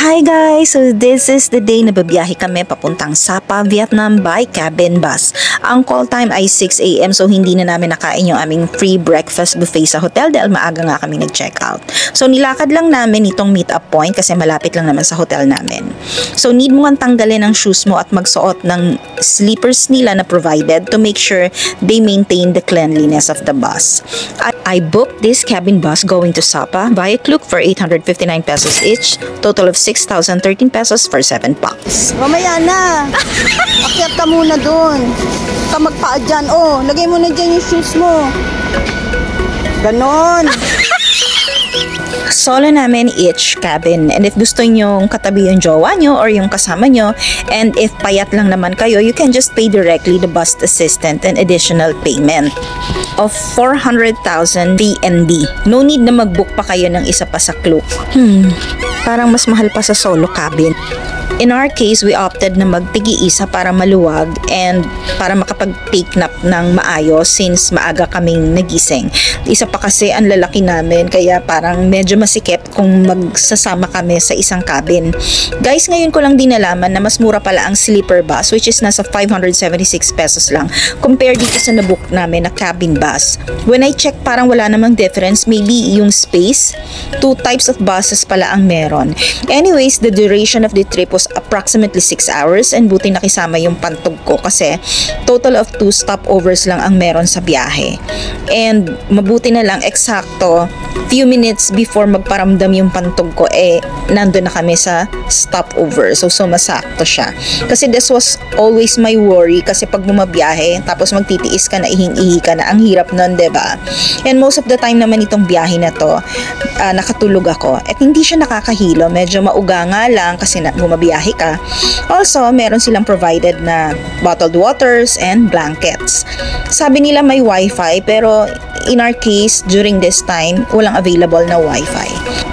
Hi guys! So this is the day na babiyahe kami papuntang Sapa, Vietnam by cabin bus. Ang call time ay 6 AM so hindi na namin nakain yung aming free breakfast buffet sa hotel dahil maaga nga kami nag-check out. So nilakad lang namin itong meet up point kasi malapit lang naman sa hotel namin. So need mo nga tanggalin ang shoes mo at magsuot ng sleepers nila na provided to make sure they maintain the cleanliness of the bus. I booked this cabin bus going to Sapa via Klook for 859 pesos each, total of 6,013 pesos for 7 packs. Mamaya na. Akyat ka muna doon. Ka magpaa dyan. Oh, lagay mo na dyan yung shoes mo. Ganon. Solo namin each cabin, and if gusto nyong katabi yung jowa nyo or yung kasama nyo, and if payat lang naman kayo, you can just pay directly the bus assistant an additional payment of 400,000 PND. No need na mag-book pa kayo ng isa pa sa Klook. Parang mas mahal pa sa solo cabin. In our case, we opted na magtigi-isa para maluwag and para makapag-take nap ng maayos since maaga kaming nagising. Isa pa kasi ang lalaki namin kaya parang medyo masikip kung magsasama kami sa isang cabin. Guys, ngayon ko lang din nalaman na mas mura pala ang sleeper bus which is nasa 576 pesos lang compared dito sa nabook namin na cabin bus. When I check parang wala namang difference, maybe yung space. 2 types of buses pala ang meron. Anyways, the duration of the trip was approximately 6 hours and buti nakisama yung pantog ko kasi total of 2 stopovers lang ang meron sa biyahe. And mabuti na lang eksakto few minutes before magparamdam yung pantog ko nandun na kami sa stopover. So masakto siya. Kasi this was always my worry kasi pag bumabiyahe tapos magtitiis ka na ihing-ihi ka na, ang hirap nun, diba? And most of the time naman itong biyahe na to, nakatulog ako. At hindi siya nakakahilo. Medyo mauga nga lang kasi bumabiyahe ka. Also, meron silang provided na bottled waters and blankets. Sabi nila may wifi pero in our case, during this time, walang available na wifi.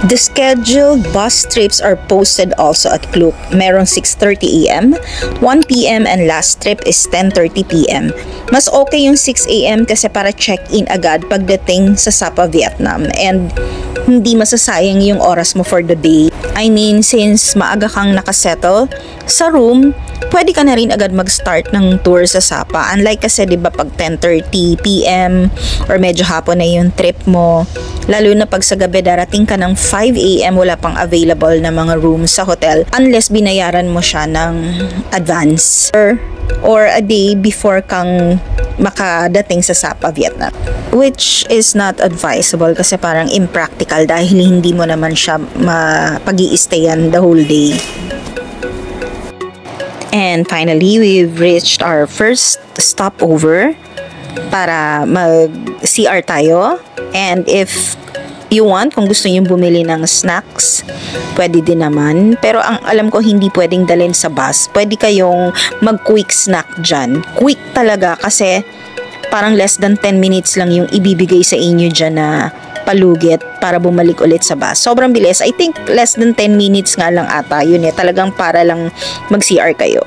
The scheduled bus trips are posted also at Klook. Merong 6:30 AM, 1 PM, and last trip is 10:30 PM. Mas okay yung 6 AM kasi para check-in agad pagdating sa Sapa, Vietnam. And hindi masasayang yung oras mo for the day. I mean, since maaga kang nakasettle sa room, pwede ka na rin agad mag-start ng tour sa Sapa. Unlike kasi, di ba, pag 10:30 PM or medyo hapon na yung trip mo, lalo na pag sa gabi darating ka ng 5 AM, wala pang available na mga rooms sa hotel unless binayaran mo siya ng advance or a day before kang makadating sa Sapa, Vietnam. Which is not advisable kasi parang impractical dahil hindi mo naman siya mapag-i-stayan the whole day. And finally, we've reached our first stopover para mag-CR tayo. And if you want, kung gusto nyo bumili ng snacks, pwede din naman. Pero ang alam ko hindi pwedeng dalhin sa bus. Pwede kayong mag-quick snack dyan. Quick talaga kasi parang less than 10 minutes lang yung ibibigay sa inyo dyan na palugit para bumalik ulit sa bus. Sobrang bilis. I think less than 10 minutes nga lang ata. Yun talagang para lang mag-CR kayo.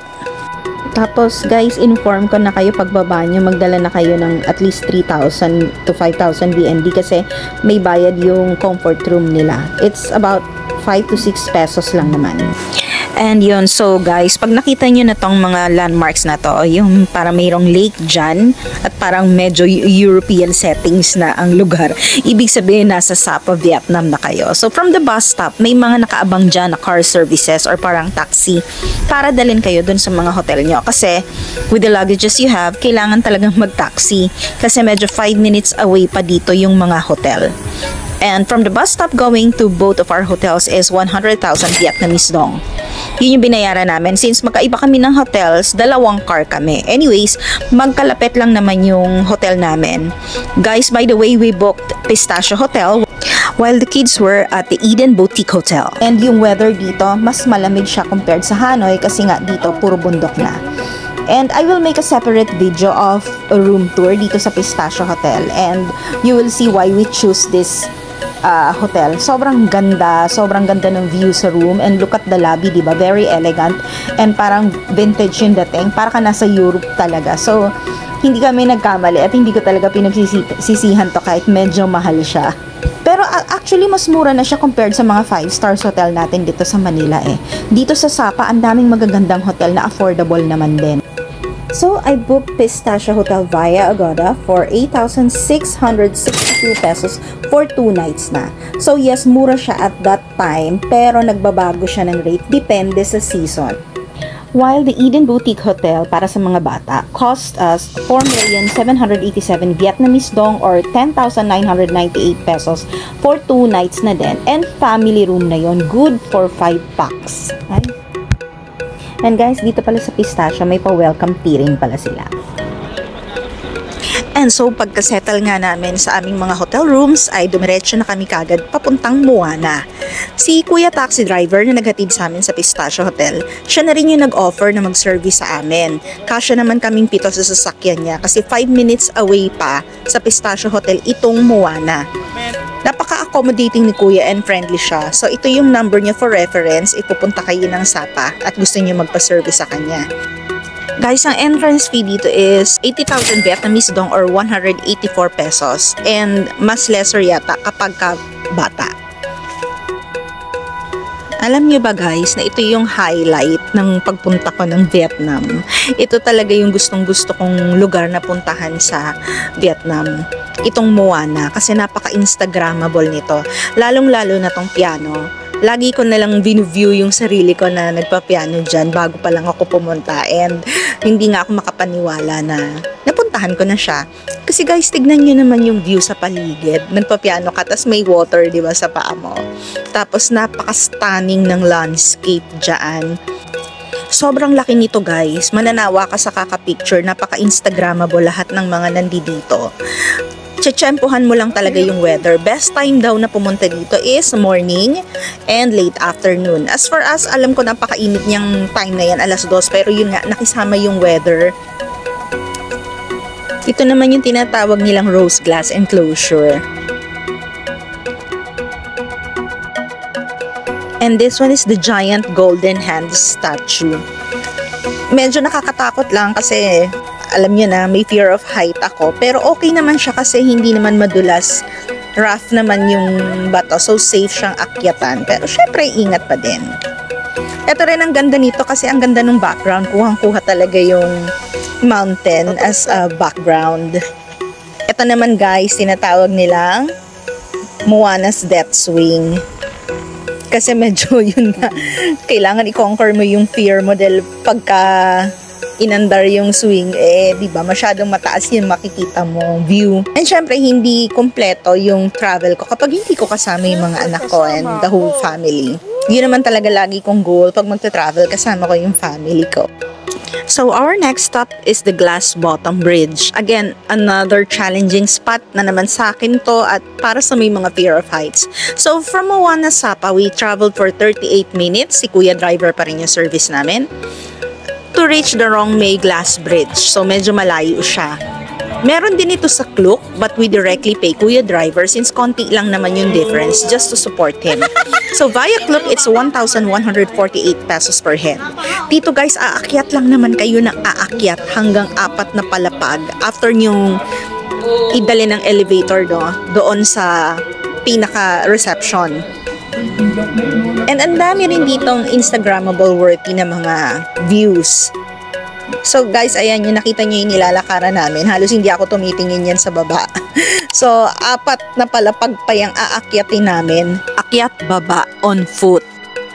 Tapos guys, inform ko na kayo pagbaba nyo, magdala na kayo ng at least 3,000 to 5,000 BND kasi may bayad yung comfort room nila. It's about 5 to 6 pesos lang naman. And yun, so guys, pag nakita nyo na tong mga landmarks na to, yung parang mayroong lake dyan at parang medyo European settings na ang lugar, ibig sabihin nasa Sapa, Vietnam na kayo. So from the bus stop, may mga nakaabang dyan na car services or parang taxi para dalhin kayo dun sa mga hotel nyo. Kasi with the luggages you have, kailangan talagang mag-taxi kasi medyo 5 minutes away pa dito yung mga hotel. And from the bus stop going to both of our hotels is 100,000 Vietnamese dong. Yun yung binayaran namin. Since magkaiba kami ng hotels, 2 car kami. Anyways, magkalapit lang naman yung hotel namin. Guys, by the way, we booked Pistachio Hotel while the kids were at the Eden Boutique Hotel. And yung weather dito, mas malamig siya compared sa Hanoi kasi nga dito puro bundok na. And I will make a separate video of a room tour dito sa Pistachio Hotel. And you will see why we choose this hotel. Sobrang ganda ng view sa room, and look at the lobby, diba? Very elegant and parang vintage yung dating, para ka nasa Europe talaga. So hindi kami nagkamali at hindi ko talaga pinagsisihan to kahit medyo mahal siya. Pero actually, mas mura na siya compared sa mga 5 stars hotel natin dito sa Manila eh. Dito sa Sapa, ang daming magagandang hotel na affordable naman din. So, I booked Pistacia Hotel via Agoda for 8,662 pesos for 2 nights na. So, yes, mura siya at that time, pero nagbabago siya ng rate, depende sa season. While the Eden Boutique Hotel para sa mga bata cost us 4,787 Vietnamese dong or 10,998 pesos for 2 nights na din. And family room na yon, good for 5 packs. Ay. And guys, dito pala sa Pistacia, may pa-welcome tea rin pala sila. And so, pagkasettle nga namin sa aming mga hotel rooms, ay dumiretso na kami kagad papuntang Moana. Si Kuya Taxi Driver na naghatid sa amin sa Pistacia Hotel, siya na rin yung nag-offer na mag-service sa amin. Kasya naman kaming 7 sa sasakyan niya kasi 5 minutes away pa sa Pistacia Hotel itong Moana. Napaka-accommodating ni Kuya and friendly siya. So, ito yung number niya for reference. Ipupunta kayo ng Sapa at gusto niyo magpa-service sa kanya. Guys, ang entrance fee dito is 80,000 Vietnamese dong or 184 pesos. And mas lesser yata kapag ka bata. Alam niyo ba guys na ito yung highlight ng pagpunta ko ng Vietnam. Ito talaga yung gustong-gusto kong lugar na puntahan sa Vietnam. Itong Moana kasi napaka-instagrammable nito. Lalong-lalo na tong piano. Lagi ko nalang view yung sarili ko na nagpa-piano dyan bago pa lang ako pumunta and hindi nga ako makapaniwala na napuntahan ko na siya. Kasi guys, tignan nyo naman yung view sa paligid. Nagpa-piano ka, tas may water, di ba, sa paa mo. Tapos napaka-stunning ng landscape dyan. Sobrang laki nito guys. Mananawa ka sa kaka-picture. Napaka-instagrammable lahat ng mga nandito. Tsempuhan mo lang talaga yung weather. Best time daw na pumunta dito is morning and late afternoon. As for us, alam ko napakainit niyang time na yan, 2:00, pero yun nga, nakisama yung weather. Ito naman yung tinatawag nilang rose glass enclosure. And this one is the giant golden hand statue. Medyo nakakatakot lang kasi alam niyo na, may fear of height ako. Pero okay naman siya kasi hindi naman madulas. Rough naman yung bato. So, safe siyang akyatan. Pero syempre, ingat pa din. Ito rin ang ganda nito kasi ang ganda ng background. Kuhang-kuha talaga yung mountain as a background. Ito naman guys, tinatawag nilang Moana's Death Swing. Kasi medyo yun na, kailangan i-conquer mo yung fear mo dahil pagka inandar yung swing, di ba, masyadong mataas yun, makikita mo view. And syempre, hindi kompleto yung travel ko kapag hindi ko kasama yung mga anak ko and the whole family. Yun naman talaga lagi kong goal pag magta-travel, kasama ko yung family ko. So, our next stop is the Glass Bottom Bridge. Again, another challenging spot na naman sa akin to at para sa may mga fear of heights. So, from Moana, Sapa, we traveled for 38 minutes. Si Kuya Driver pa rin yung service namin. To reach the Rong May Glass Bridge. So, medyo malayo siya. Meron din ito sa Klook, but we directly pay Kuya Driver since konti lang naman yung difference just to support him. So, via Klook, it's 1,148 pesos per head. Dito guys, aakyat lang naman kayo ng aakyat hanggang 4 na palapag after nyong idali ng elevator doon sa pinaka-reception. And ang dami rin ditong Instagrammable worthy na mga views. So guys, ayan yung nakita nyo yung nilalakaran namin. Halos hindi ako tumitingin yan sa baba. So, 4 na palapag pa yung aakyatin namin. Akyat baba on foot.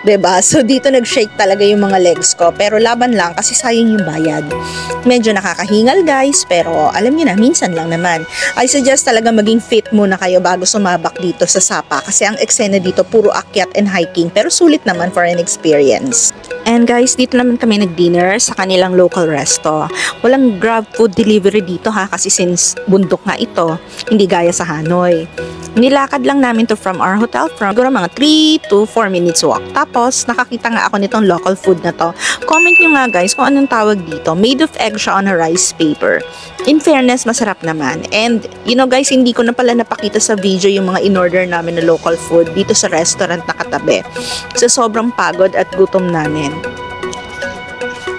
'Di ba? So dito nag-shake talaga yung mga legs ko, pero laban lang kasi sayang yung bayad. Medyo nakakahingal guys, pero alam niyo na, minsan lang naman. I suggest talaga maging fit muna kayo bago sumabak dito sa Sapa kasi ang eksena dito puro akyat and hiking, pero sulit naman for an experience. And guys, dito naman kami nag-dinner sa kanilang local resto. Walang grab food delivery dito ha, kasi since bundok nga ito, hindi gaya sa Hanoi. Nilakad lang namin to from our hotel from siguro mga 3 to 4 minutes walk. Tapos, nakakita nga ako nitong local food na to. Comment nyo nga guys kung anong tawag dito. Made of egg siya on a rice paper. In fairness, masarap naman. And, you know guys, hindi ko na pala napakita sa video yung mga in-order namin na local food dito sa restaurant na katabi. So, sobrang pagod at gutom namin.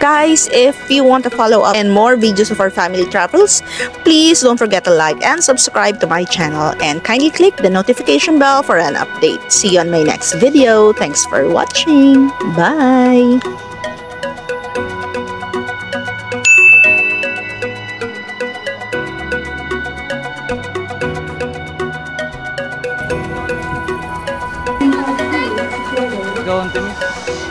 Guys, if you want to follow up and more videos of our family travels, please don't forget to like and subscribe to my channel and kindly click the notification bell for an update. See you on my next video. Thanks for watching. Bye! Gawin, Timis.